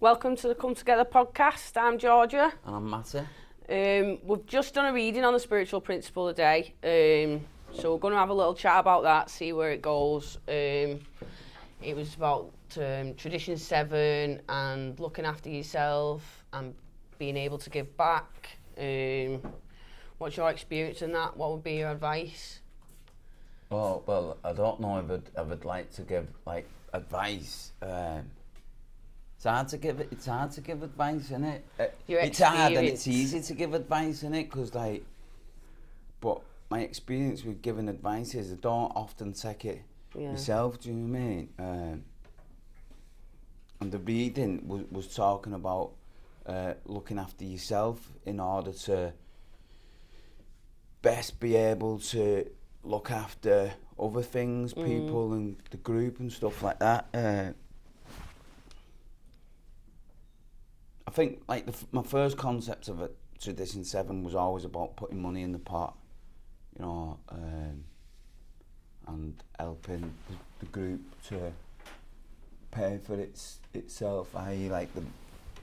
Welcome to the Come Together podcast. I'm Georgia. And I'm Matty. We've just done a reading on the spiritual principle today. So we're going to have a little chat about that, see where it goes. It was about Tradition 7 and looking after yourself and being able to give back. What's your experience in that? What would be your advice? Oh, well, I don't know if I'd like to give advice. It's hard to give advice, innit? It's hard and it's easy to give advice, innit? Because but my experience with giving advice is I don't often take it myself. Do you know what I mean? And the reading was talking about looking after yourself in order to best be able to look after other things, people and the group and stuff like that. I think my first concept of it, Tradition 7, was always about putting money in the pot, you know, and helping the group to pay for itself, i.e. like the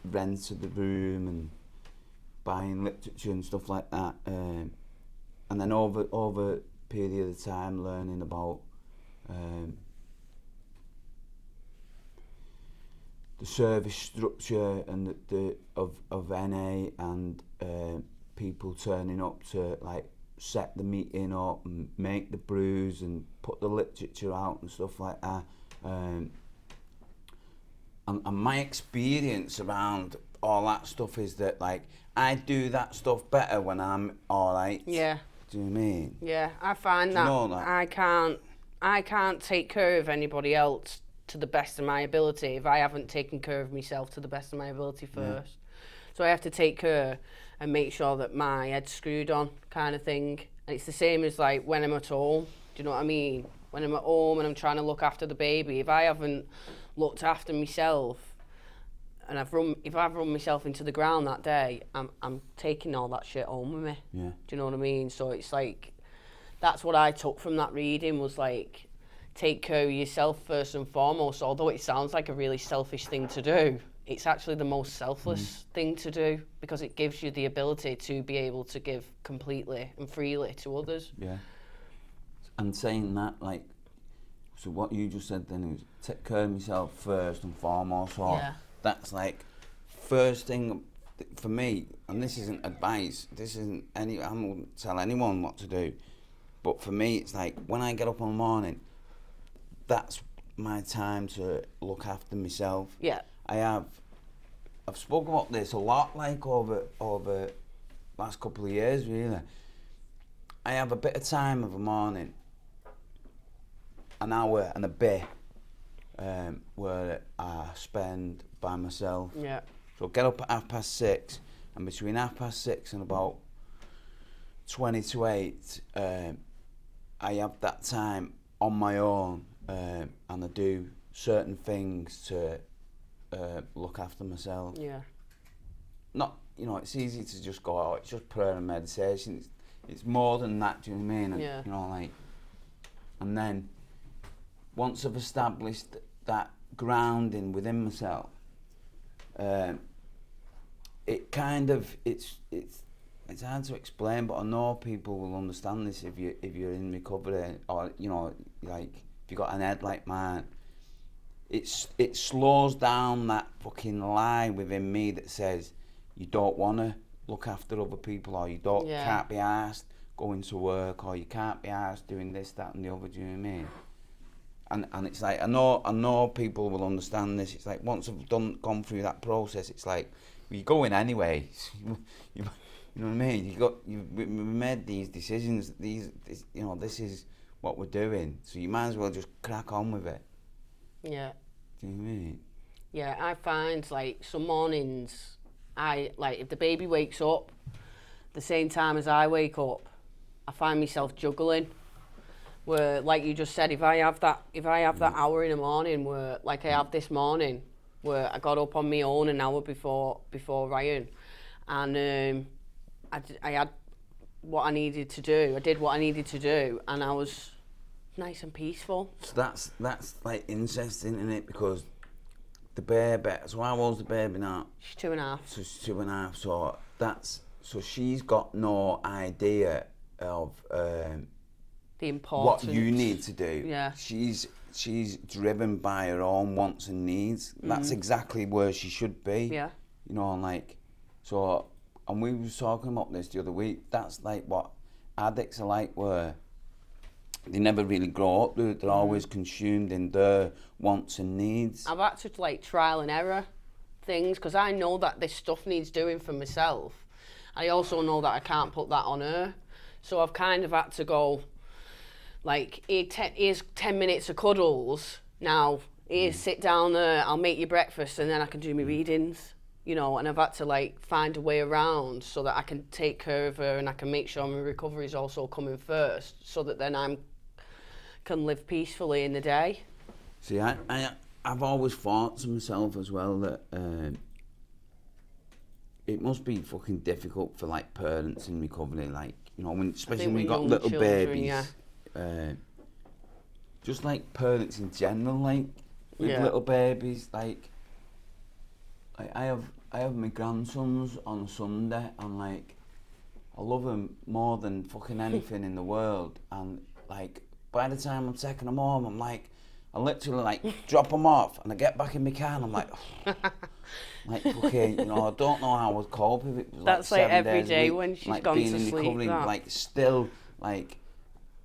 rent of the room and buying literature and stuff like that. And then over a period of time learning about the service structure and of NA and people turning up to set the meeting up and make the brews and put the literature out and stuff like that. And my experience around all that stuff is that I do that stuff better when I'm alright. Yeah. Do you know what I mean? Yeah, I find Do you know that? I can't take care of anybody else to the best of my ability if I haven't taken care of myself to the best of my ability first. So I have to take care and make sure that my head's screwed on, kind of thing. And it's the same as when I'm at home. Do you know what I mean? When I'm at home and I'm trying to look after the baby, if I haven't looked after myself and if I've run myself into the ground that day, I'm taking all that shit home with me. Yeah. Do you know what I mean? So it's that's what I took from that reading was take care of yourself first and foremost. Although it sounds like a really selfish thing to do, it's actually the most selfless thing to do because it gives you the ability to be able to give completely and freely to others. Yeah. And saying that, so what you just said then is take care of myself first and foremost. So that's first thing for me, and this isn't advice, I won't tell anyone what to do, but for me it's when I get up in the morning, that's my time to look after myself. Yeah. I've spoken about this a lot over last couple of years really. I have a bit of time of a morning, an hour and a bit, where I spend by myself. Yeah. So get up at 6:30, and between 6:30 and about 20 to 8, I have that time on my own, and I do certain things to look after myself. Yeah. Not, it's easy to just go, oh, it's just prayer and meditation. It's more than that, do you know what I mean? And, Yeah. And then once I've established that grounding within myself, it kind of it's hard to explain, but I know people will understand this if you're in recovery, or if you got an head like mine. It slows down that fucking lie within me that says you don't want to look after other people, or you can't be arsed going to work, or you can't be arsed doing this, that and the other. Do you know what I mean? And it's I know people will understand this. It's once I've gone through that process, it's you're going anyway. You know what I mean? We made these decisions. This is what we're doing. So you might as well just crack on with it. Yeah. Do you know what I mean? Yeah, I find some mornings, if the baby wakes up the same time as I wake up, I find myself juggling. Where, like you just said, if I have that hour in the morning, where I have this morning, where I got up on my own an hour before Ryan, and I had what I needed to do. I did what I needed to do, and I was nice and peaceful. So that's interesting, isn't it? Because the baby, so how old's the baby now? She's 2.5. So she's 2.5, so she's got no idea of The importance. what you need to do. Yeah. She's driven by her own wants and needs. That's exactly where she should be. Yeah. You know, and like, so, and we was talking about this the other week. That's like what addicts are like, where they never really grow up. They're always consumed in their wants and needs. I've had to like trial and error things because I know that this stuff needs doing for myself. I also know that I can't put that on her. So I've kind of had to go, like, here's 10 minutes of cuddles. Now, here's sit down there, I'll make you breakfast and then I can do my readings. You know, and I've had to like find a way around so that I can take care of her and I can make sure my recovery is also coming first, so that then I can live peacefully in the day. See, I've always thought to myself as well that it must be fucking difficult for like parents in recovery, like, you know, especially when you've got little children, babies. Yeah. Just like parents in general, like with little babies, like I have my grandsons on Sunday, and like I love them more than fucking anything in the world, and like by the time I'm taking them home, I'm like, I literally like drop them off and I get back in my car and I'm like, like fucking, you know, I don't know how I would cope if it was that's like every day week, when she's like gone being to in sleep. recovery, like still like,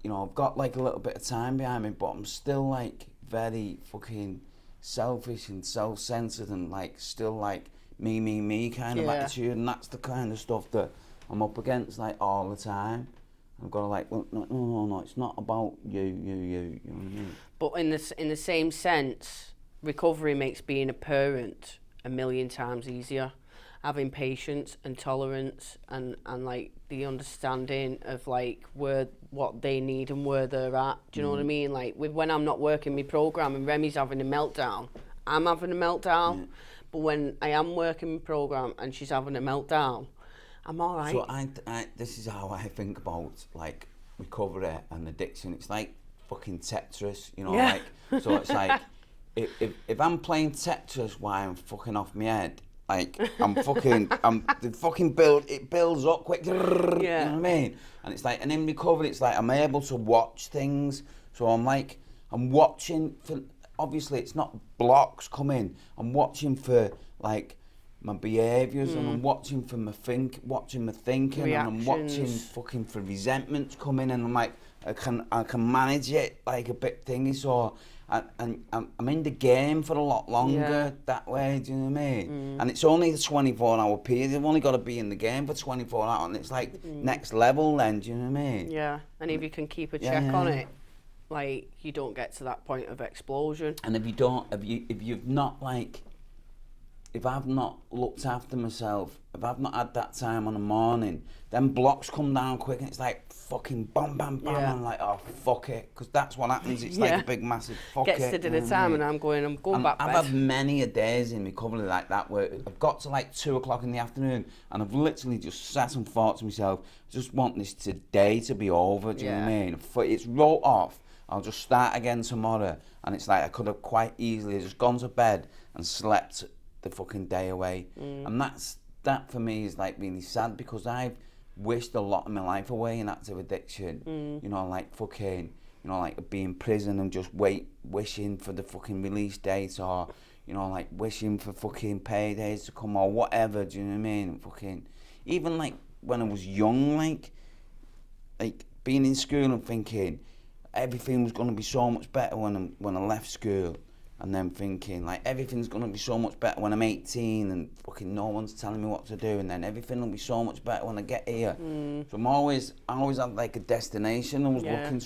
you know, I've got like a little bit of time behind me, but I'm still like very fucking selfish and self-centered and like still like me kind of attitude, and that's the kind of stuff that I'm up against like all the time. I've got to like, well, no, it's not about you know what I mean? But in the same sense, recovery makes being a parent a million times easier. Having patience and tolerance and like the understanding of like what they need and where they're at. Do you know what I mean? Like when I'm not working my program and Remy's having a meltdown, I'm having a meltdown. Yeah. But when I am working my program and she's having a meltdown, I'm all right. So I this is how I think about like recovery and addiction. It's like fucking Tetris, you know, like, so it's like if I'm playing Tetris while I'm fucking off my head, like it builds up quick, you know what I mean? And it's like, and in recovery, it's like I'm able to watch things. So I'm watching for, obviously it's not blocks coming. I'm watching for like my behaviours and I'm watching for my thinking, reactions. And I'm watching fucking for resentments coming, and I'm like, I can manage it like a bit thingy. So and I'm in the game for a lot longer that way, do you know what I mean? And it's only the 24-hour period. You've only got to be in the game for 24 hours, and it's like next level then, do you know what I mean? Yeah, and if you can keep a check on it, like you don't get to that point of explosion. And if I've not looked after myself, if I've not had that time on the morning, then blocks come down quick and it's like fucking bam, bam, bam. And I'm like, oh, fuck it. Because that's what happens. It's like a big, massive fuck it. Gets to dinner time and I'm going back to bed. I've had many a days in recovery like that where I've got to like 2 o'clock in the afternoon and I've literally just sat and thought to myself, I just want this today to be over, do you know what I mean? It's wrote off. I'll just start again tomorrow. And it's like I could have quite easily just gone to bed and slept the fucking day away. And that for me is like really sad, because I've wished a lot of my life away in active addiction. You know, like fucking, you know, like being in prison and just wishing for the fucking release date, or, you know, like wishing for fucking paydays to come or whatever, do you know what I mean? Fucking, even like when I was young, like being in school and thinking everything was going to be so much better when I left school. And then thinking, like, everything's going to be so much better when I'm 18 and fucking no one's telling me what to do, and then everything will be so much better when I get here. So I always had, like, a destination I was looking towards.